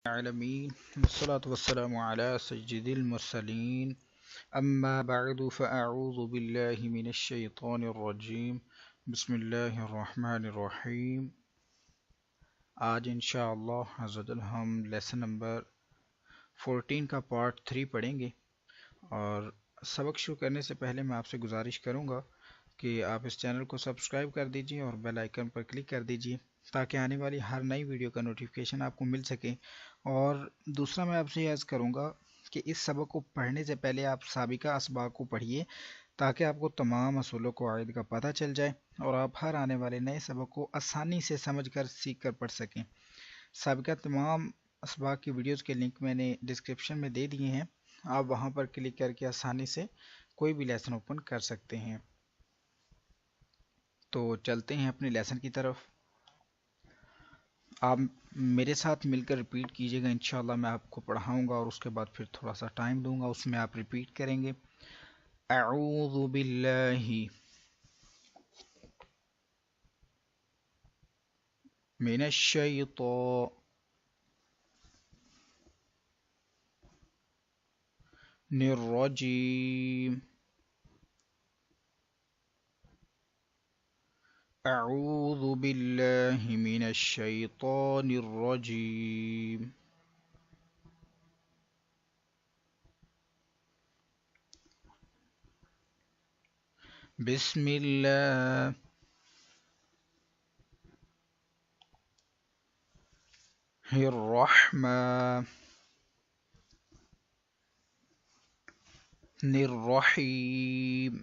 العالمين والصلاة والسلام على سيد المرسلين أما بعد فأعوذ بالله من الشيطان الرجيم بسم الله الرحمن الرحیم. آج انشاءاللہ حضرت ہم لیسن نمبر 14 کا پارٹ 3 پڑھیں گے. اور سبق شروع کرنے سے پہلے میں آپ سے گزارش کروں گا کہ آپ اس چینل کو سبسکرائب کر دیجئے اور بیل آئیکن پر کلک کر دیجئے تاکہ آنے والی ہر نئی ویڈیو کا نوٹیفیکیشن آپ کو مل سکے. اور دوسرا میں آپ سے یہ عرض کروں گا کہ اس سبق کو پڑھنے سے پہلے آپ سابقہ اسباق کو پڑھیے تاکہ آپ کو تمام اصول و قواعد کا پتہ چل جائے اور آپ ہر آنے والے نئے سبق کو آسانی سے سمجھ کر سیکھ کر پڑھ سکیں. سابقہ تمام اسباق کی ویڈیوز کے لنک میں نے ڈسکرپشن میں دے دیے ہیں، آپ وہاں پر کلک کر کے آسانی سے کوئی بھی لیسن اوپن کر سکتے ہیں. تو چلتے ہیں اپنے لیسن کی طرف. آپ میرے ساتھ مل کر ریپیٹ کیجئے گا، انشاءاللہ میں آپ کو پڑھاؤں گا اور اس کے بعد پھر تھوڑا سا ٹائم دوں گا، اس میں آپ ریپیٹ کریں گے. اعوذ باللہ من الشیطان الرجیم. اعوذ باللہ من الشیطان الرجیم. بسم اللہ الرحمن الرحیم.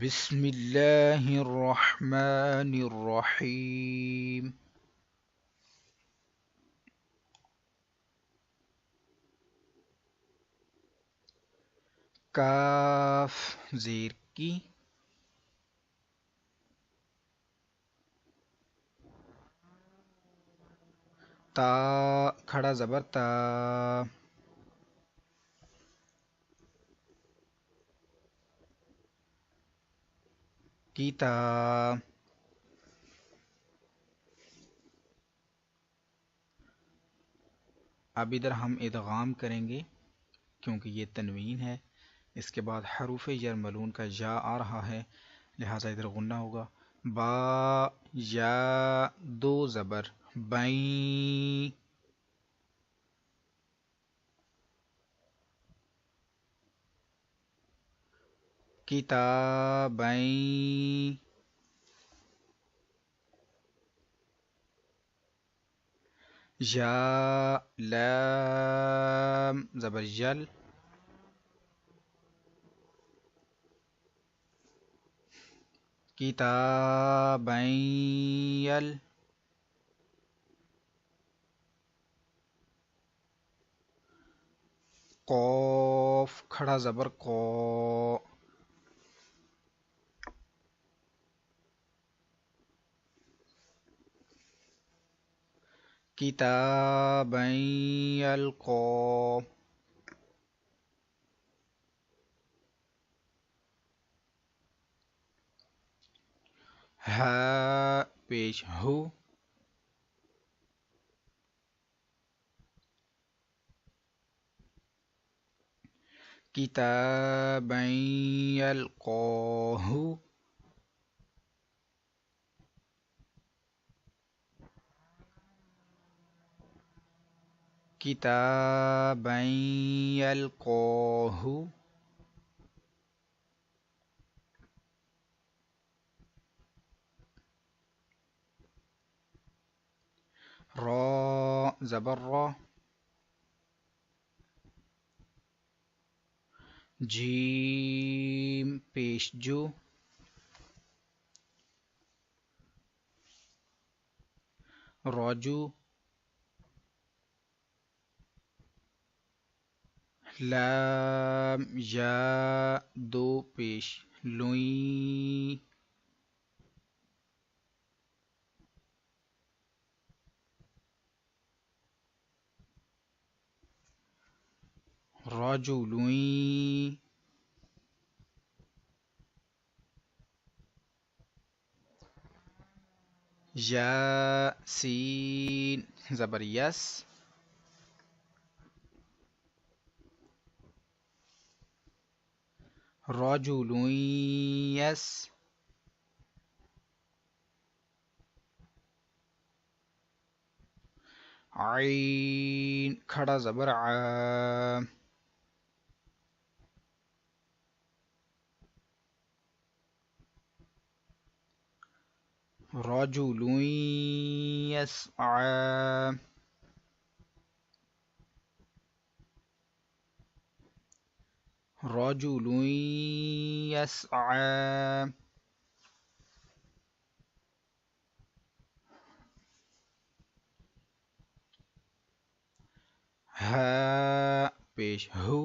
بسم اللہ الرحمن الرحیم. کاف زیر کی، تا کھڑا زبر تا، کیتا. اب ادھر ہم ادغام کریں گے کیونکہ یہ تنوین ہے، اس کے بعد حروف یرملون کا یا آ رہا ہے لہٰذا ادھر غنہ ہوگا. با یا دو زبر بین، کتابین. یا لام زبر یل، کتابین یل. قوف کھڑا زبر قو، کتابین یلقا. ہا پیش ہو، کتابا یلقاہ، کتابا یلقاہ. را زبر را، جیم پیش جو، راجو. لام یا دو پیش لوئیں، رجلوئیں. یا سین زبر یس، رجل یس، عین کھڑا زبر ع، رجل یسعی، رجل یسعی، ها پیش ہو،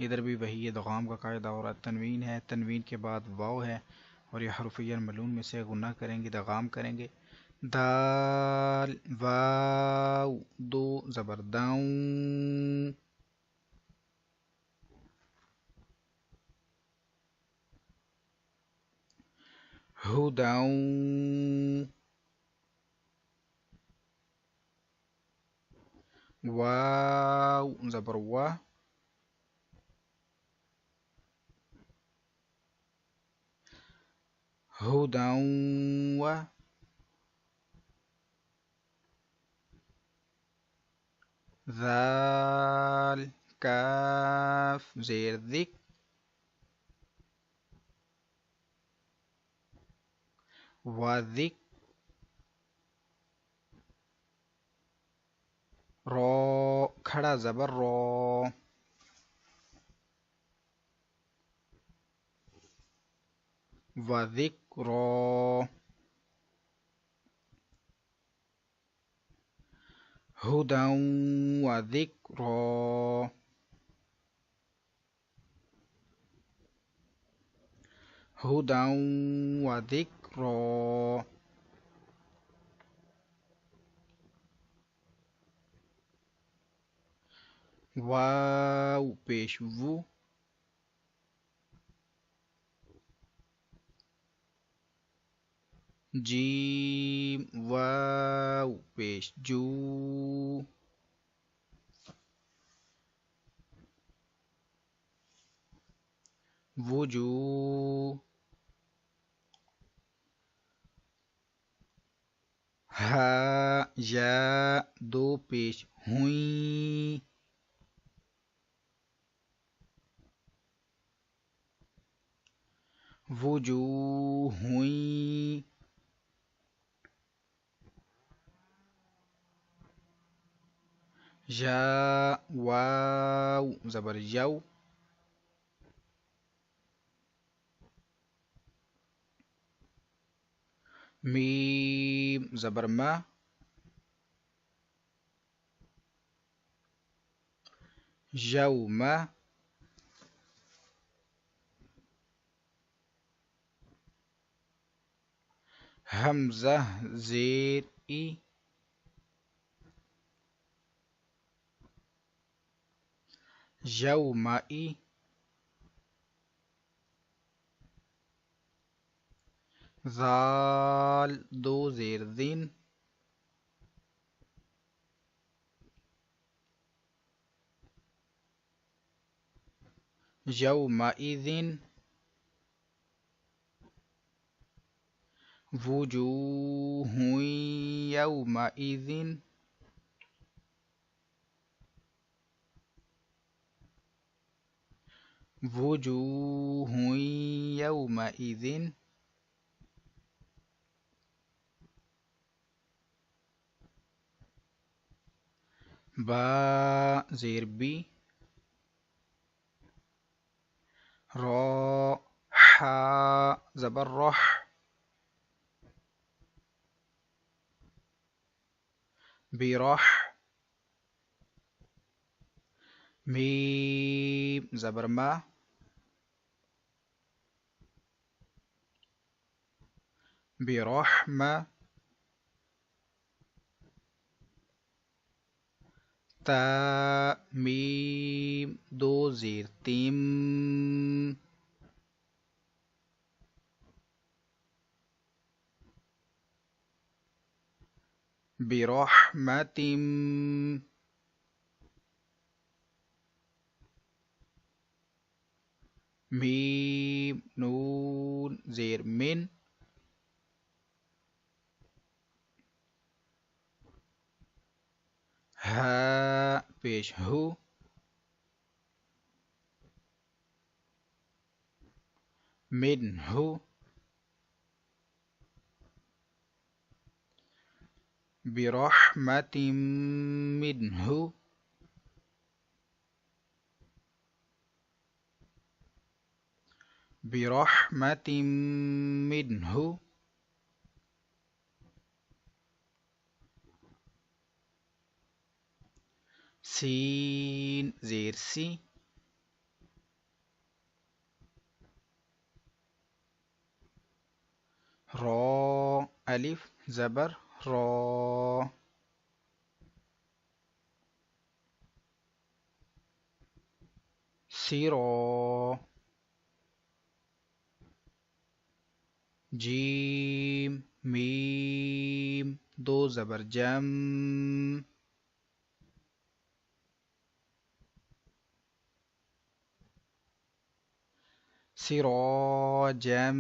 ادھر بھی وہی ادغام کا قاعدہ اور تنوین ہے، تنوین کے بعد واو ہے اور یہ حرف جر ملون میں سے غنہ کریں گے، ادغام کریں گے، دال واو دو زبر داؤں، ہداؤں، واو زبر وا، ہداؤں و، ذال کاف زیر ذک، وذک، رو کھڑا زبر رو، وذکرو، ہدی وذکرو، ہدی وذکرو، واو پیش وو، جیم واو پیش جو، وجو، ہا یا دو پیش ہوئیں، وجوہ ہوئیں، یا واو زبر یو، میم زبر ما، یوم، حمزہ زیر ای، یومئی، ذال دو زیر دین، یومئذ، وجوہ یومئذ، وجوہ یومئذ، با زیر بی، را حا زبر رح، برح، میم زبر ما، برحمہ، تا میم دو زیر تیم، برحمة میم نون زیر من ها پیش ہو منہ برحمة منہ برحمة منہ سین زیر سی را الف زبر را سرا جیم میم دو زبر جم سراجم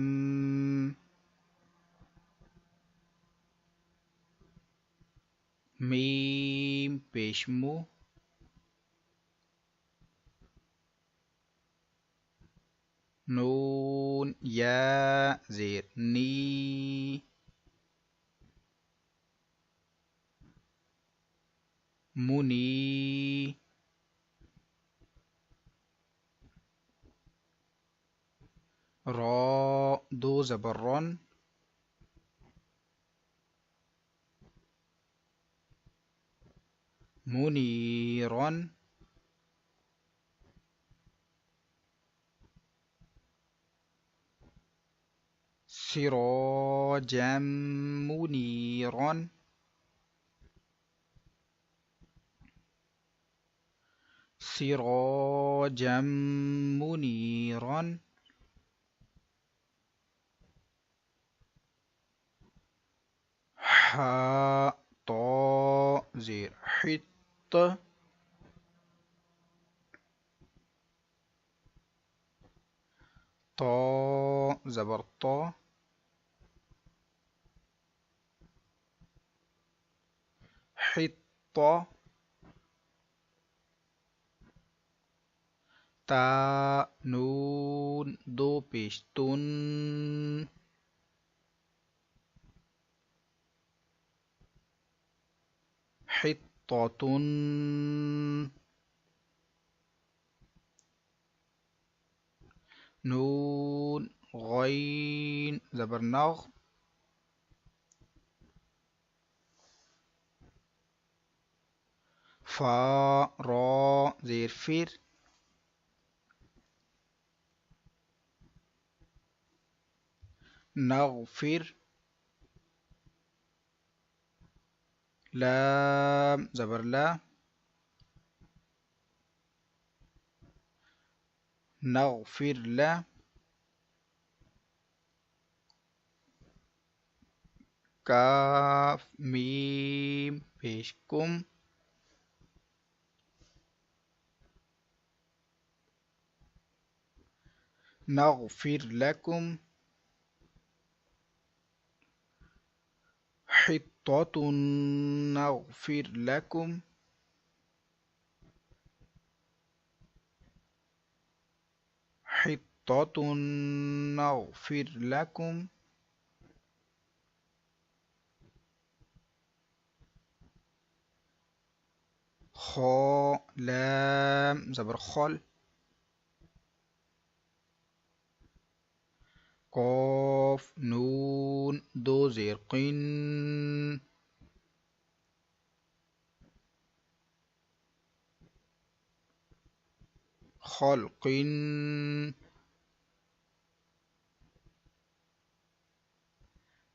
میم پیشمو نون یا زیر نی منی را دو زبر رن منیرن سراجا منيرا سراجا منيرا حاء طاء زیر حط طاء زبر طا حطة تا نون دو پیش تن حطة نون غین زبر نغ فا را زیر فر نغفر لام زبر لا نغفر لا کاف میم پیش کم نغفر لکم حطة نغفر لکم حطة نغفر لکم خا لام زبر خل قاف نون دو زیر قن خلق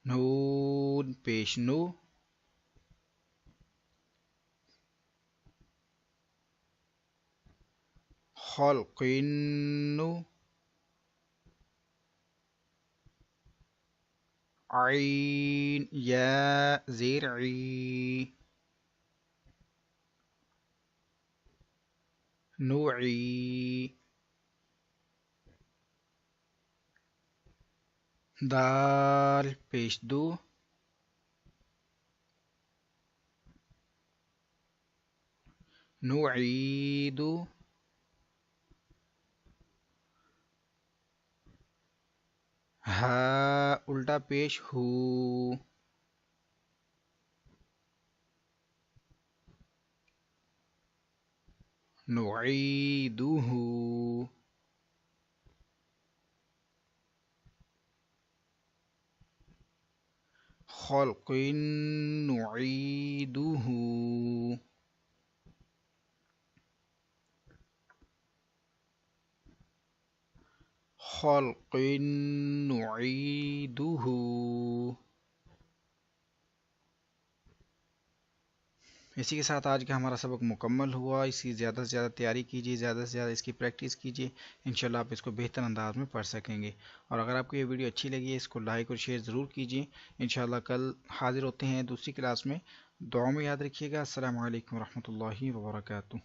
نون پیش نو خلق نو عین یا زیر عی، نوعی، دال پیش دو، نعيد، ہا الٹا پیش ہو، نعيده، خلق نعيده، خلق نعيده. اسی کے ساتھ آج کا ہمارا سبق مکمل ہوا. اس کی زیادہ سے زیادہ تیاری کیجیے، زیادہ سے زیادہ اس کی پریکٹس کیجیے، انشاءاللہ آپ اس کو بہتر انداز میں پڑھ سکیں گے. اور اگر آپ کو یہ ویڈیو اچھی لگی ہے اس کو لائک اور شیئر ضرور کیجیے. انشاءاللہ کل حاضر ہوتے ہیں دوسری کلاس میں. دعاؤں میں یاد رکھیے گا. السلام علیکم ورحمۃ اللہ وبرکاتہ.